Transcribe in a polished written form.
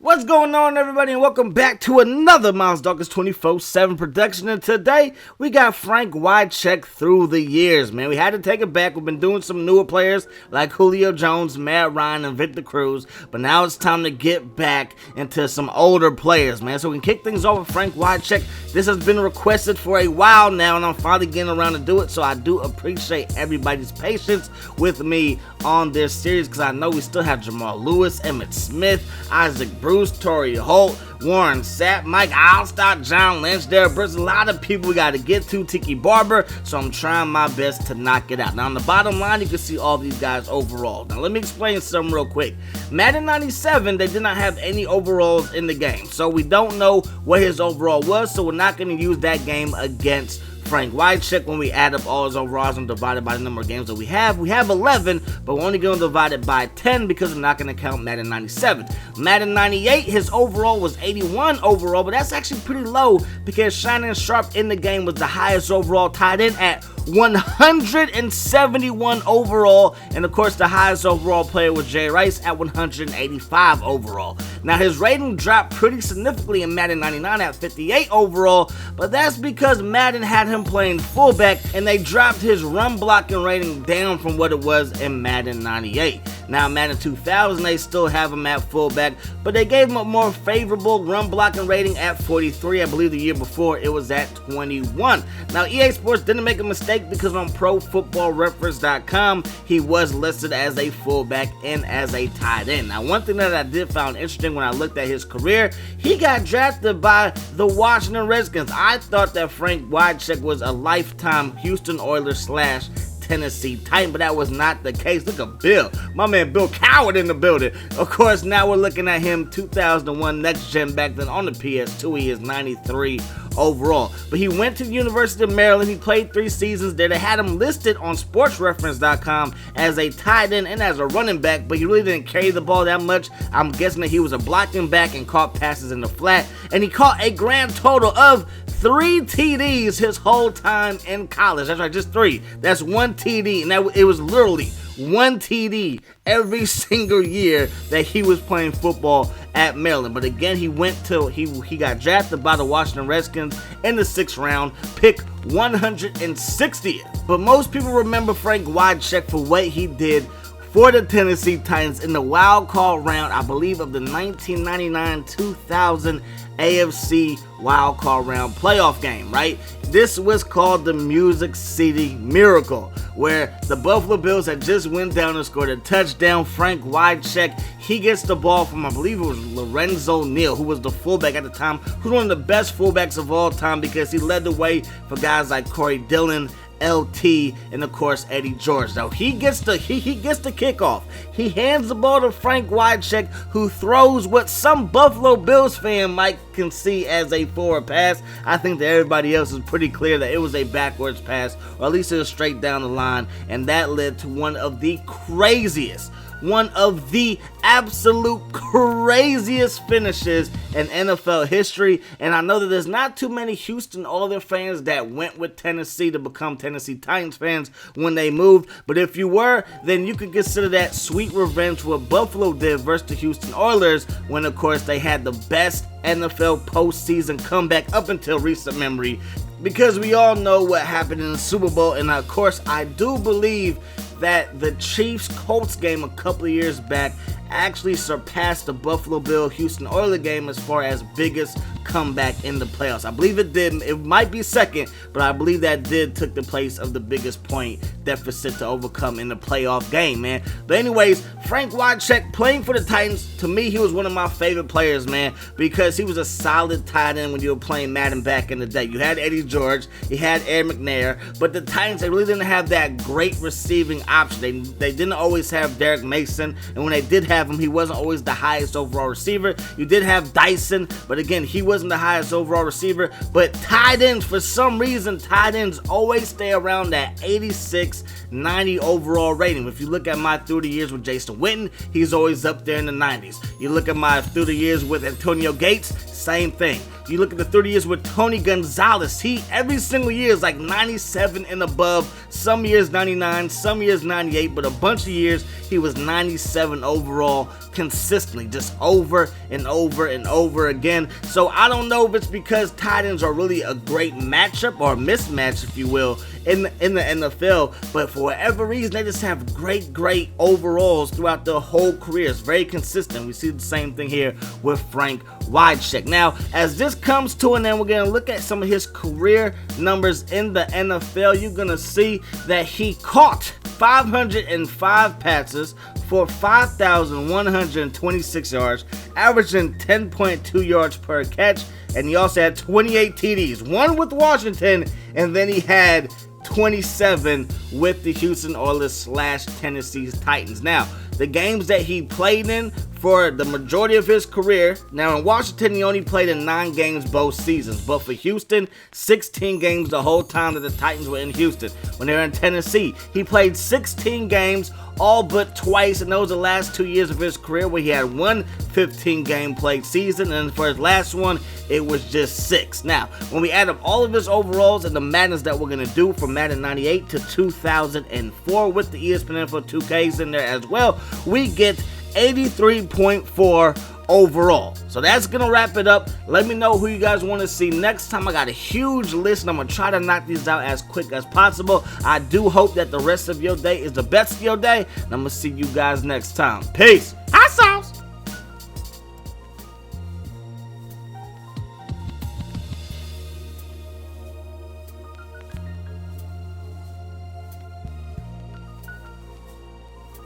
What's going on, everybody, and welcome back to another Miles Dawkins 24/7 production. And today we got Frank Wycheck through the years, man. We had to take it back. We've been doing some newer players like Julio Jones, Matt Ryan, and Victor Cruz, but now it's time to get back into some older players, man. So we can kick things off with Frank Wycheck. This has been requested for a while now, and I'm finally getting around to do it. So I do appreciate everybody's patience with me on this series, because I know we still have Jamal Lewis, Emmitt Smith, Isaac Bruce, Torrey Holt, Warren Sapp, Mike Alstott, John Lynch, Derek Brooks, a lot of people we got to get to, Tiki Barber, so I'm trying my best to knock it out. Now on the bottom line, you can see all these guys overall. Now let me explain something real quick. Madden 97, they did not have any overalls in the game, so we don't know what his overall was, so we're not going to use that game against Frank Wycheck. When we add up all his overalls and divide it by the number of games that we have 11, but we're only going to divide it by 10 because we're not going to count Madden 97. Madden 98, his overall was 81 overall, but that's actually pretty low because Shannon Sharp in the game was the highest overall tight end at 171 overall, and of course the highest overall player was Jay Rice at 185 overall. Now his rating dropped pretty significantly in Madden 99 at 58 overall, but that's because Madden had him playing fullback and they dropped his run blocking rating down from what it was in Madden 98. Now Madden 2000, they still have him at fullback, but they gave him a more favorable run blocking rating at 43. I believe the year before it was at 21. Now EA Sports didn't make a mistake, because on ProFootballReference.com he was listed as a fullback and as a tight end. Now one thing that I did find interesting when I looked at his career, he got drafted by the Washington Redskins. I thought that Frank Wycheck was a lifetime Houston Oilers / Tennessee Titan, but that was not the case. Look at Bill, my man Bill Coward in the building. Of course, now we're looking at him 2001 next gen. Back then on the PS2 he is 93 overall, but he went to the University of Maryland. He played 3 seasons there. They had him listed on SportsReference.com as a tight end and as a running back, but he really didn't carry the ball that much. I'm guessing that he was a blocking back and caught passes in the flat, and he caught a grand total of 3 TDs his whole time in college. That's right, just 3. That's 1 TD, and it was literally 1 TD every single year that he was playing football at Maryland. But again, he got drafted by the Washington Redskins in the 6th round, pick 160th. But most people remember Frank Wycheck for what he did for the Tennessee Titans in the wild card round, I believe, of the 1999-2000 AFC wild card round playoff game, right? This was called the Music City Miracle, where the Buffalo Bills had just went down and scored a touchdown. Frank Wycheck, he gets the ball from, I believe it was Lorenzo Neal, who was the fullback at the time, who's one of the best fullbacks of all time because he led the way for guys like Corey Dillon, LT, and of course Eddie George. Now he gets the kickoff. He hands the ball to Frank Wycheck, who throws what some Buffalo Bills fan might can see as a forward pass. I think that everybody else is pretty clear that it was a backwards pass, or at least it was straight down the line, and that led to one of the absolute craziest finishes in NFL history. And I know that there's not too many Houston Oilers fans that went with Tennessee to become Tennessee Titans fans when they moved, but if you were, then you could consider that sweet revenge what Buffalo did versus the Houston Oilers, when of course they had the best NFL postseason comeback up until recent memory, because we all know what happened in the Super Bowl. And of course I do believe that the Chiefs-Colts game a couple of years back actually surpassed the Buffalo Bill-Houston Oilers game as far as biggest comeback in the playoffs. I believe it did. It might be second, but I believe that took the place of the biggest point deficit to overcome in the playoff game, man. But anyways, Frank Wycheck playing for the Titans, to me, he was one of my favorite players, man, because he was a solid tight end when you were playing Madden back in the day. You had Eddie George, you had Ed McNair, but the Titans, they really didn't have that great receiving option. They didn't always have Derek Mason, and when they did have him, he wasn't always the highest overall receiver. You did have Dyson, but again, he wasn't the highest overall receiver. But tight ends, for some reason, tight ends always stay around that 86, 90 overall rating. If you look at my through the years with Jason Witten, he's always up there in the 90s. You look at my through the years with Antonio Gates, same thing. You look at the 30 years with Tony Gonzalez, he every single year is like 97 and above, some years 99, some years 98, but a bunch of years he was 97 overall consistently, just over and over and over again. So I don't know if it's because tight ends are really a great matchup or mismatch, if you will, in the NFL, but for whatever reason they just have great overalls throughout their whole career. It's very consistent. We see the same thing here with Frank Wycheck. Now, as this comes to an end, we're going to look at some of his career numbers in the NFL. You're going to see that he caught 505 passes for 5,126 yards, averaging 10.2 yards per catch, and he also had 28 TDs, one with Washington, and then he had 27 with the Houston Oilers / Tennessee Titans. Now, the games that he played in for the majority of his career, now in Washington he only played in 9 games both seasons, but for Houston, 16 games the whole time that the Titans were in Houston. When they were in Tennessee, he played 16 games, all but twice, and those are the last 2 years of his career where he had one 15-game played season, and for his last one, it was just 6. Now, when we add up all of his overalls and the Maddens that we're going to do from Madden 98 to 2004 with the ESPN Info 2Ks in there as well, we get 83.4 overall. So that's gonna wrap it up. Let me know who you guys want to see next time. I got a huge list and I'm gonna try to knock these out as quick as possible. I do hope that the rest of your day is the best of your day, and I'm gonna see you guys next time. Peace.